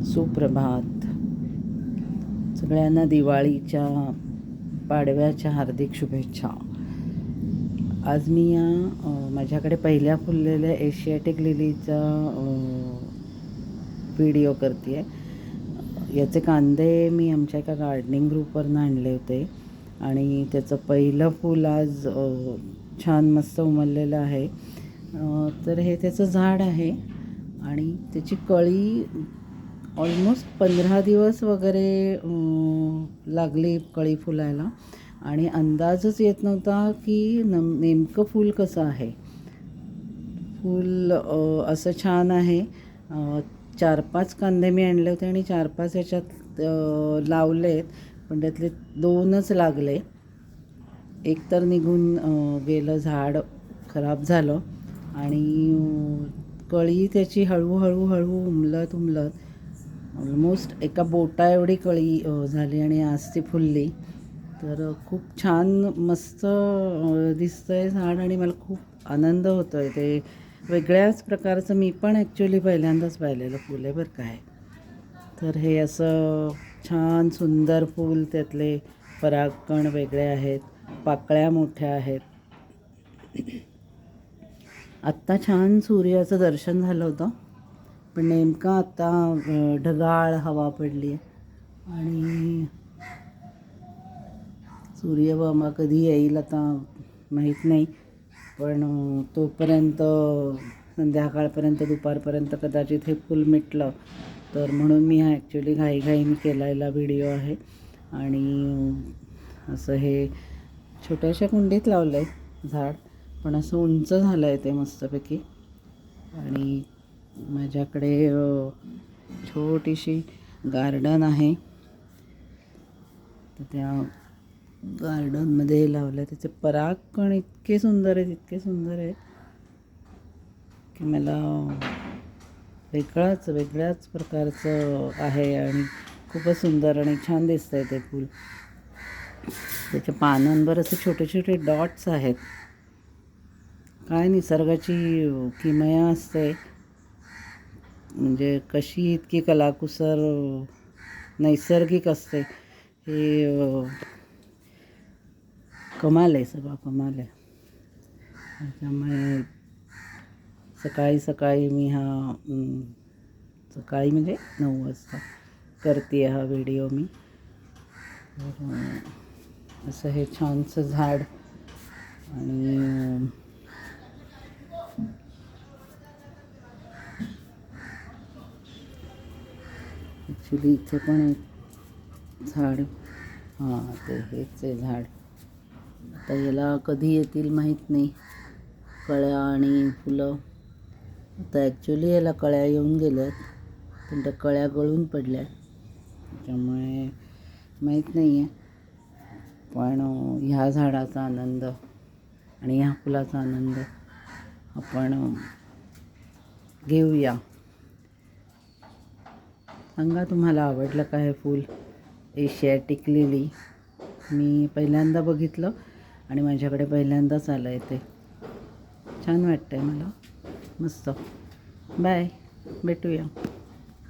सुप्रभात. सगळ्यांना दिवाळीच्या पाडव्याच्या हार्दिक शुभेच्छा. आज मी माझ्याकडे पहिल्या फुललेल्या एशियाटिक लिलीचा व्हिडिओ करते आहे. याचे कांदे मी आमच्या एका गार्डनिंग ग्रुपवरनं आणले होते आणि त्याचं पहिलं फूल आज छान मस्त उमललेलं आहे. तर हे त्याचं झाड आहे आणि त्याची कळी ऑलमोस्ट 15 दिवस वगैरे लागली कळी फुलायला आणि अंदाजच येत नव्हता की नेमकं फूल कसं आहे. फूल असं छान आहे. 4-5 कांदे मी आणले होते आणि 4-5 ह्याच्यात लावलेत, पण त्यातले 2च लागले. एक तर निघून गेलं, झाड खराब झालं आणि कळी त्याची हळूहळू उमलत ऑलमोस्ट एका बोटा एवढी कळी झाली आणि आज ती फुलली. तर खूप छान मस्त दिसतं आहे झाड आणि मला खूप आनंद होतो आहे. ते वेगळ्याच प्रकारचं मी पण ॲक्च्युली पहिल्यांदाच पाहिलेलं फूल आहे बरं काय. तर हे असं छान सुंदर फूल, त्यातले परागकण वेगळे आहेत, पाकळ्या मोठ्या आहेत. आत्ता छान सूर्याचं दर्शन झालं होतं, पण नेमकं आता ढगाळ हवा पडली आहे आणि सूर्यमामा कधी येईल आता माहीत नाही. पण तोपर्यंत संध्याकाळपर्यंत दुपारपर्यंत कदाचित हे फूल मिटलं तर, म्हणून मी ॲक्च्युली घाईघाई मी केलेला व्हिडिओ आहे. आणि असं हे छोट्याशा कुंडीत लावलं आहे झाड, पण असं उंच झालं आहे ते मस्तपैकी. आणि माझ्याकडे छोटीशी गार्डन आहे, तर त्या गार्डनमध्ये लावलं आहे. त्याचे परागकण इतके सुंदर आहेत की मला वेगळ्याच प्रकारचं आहे आणि खूपच सुंदर आणि छान दिसतं आहे ते फूल. त्याच्या पानांवर असे छोटे छोटे डॉट्स आहेत. काय निसर्गाची किमया असते, म्हणजे कशी इतकी कलाकुसर नैसर्गिक असते, हे कमाल आहे, सगळं कमाल आहे. त्याच्यामुळे सकाळी मी सकाळी म्हणजे 9 वाजता करते हा व्हिडिओ मी. असं हे छानसं झाड आणि ॲक्च्युली इथे पण एक झाड, ते हेच आहे झाड. आता याला कधी येतील माहीत नाही कळ्या आणि फुलं. आता ॲक्च्युली याला कळ्या येऊन गेल्यात, पण त्या कळ्या गळून पडल्या, त्यामुळे माहीत नाही आहे. पण ह्या झाडाचा आनंद आणि ह्या फुलाचा आनंद आपण घेऊया. सांगा तुम्हाला आवडलं का हे फूल, एशियाटिक लिली. मी पहिल्यांदा बघितलं आणि माझ्याकडे पहिल्यांदाच आलं आहे ते. छान वाटतं आहे मला, मस्त. बाय, भेटूया.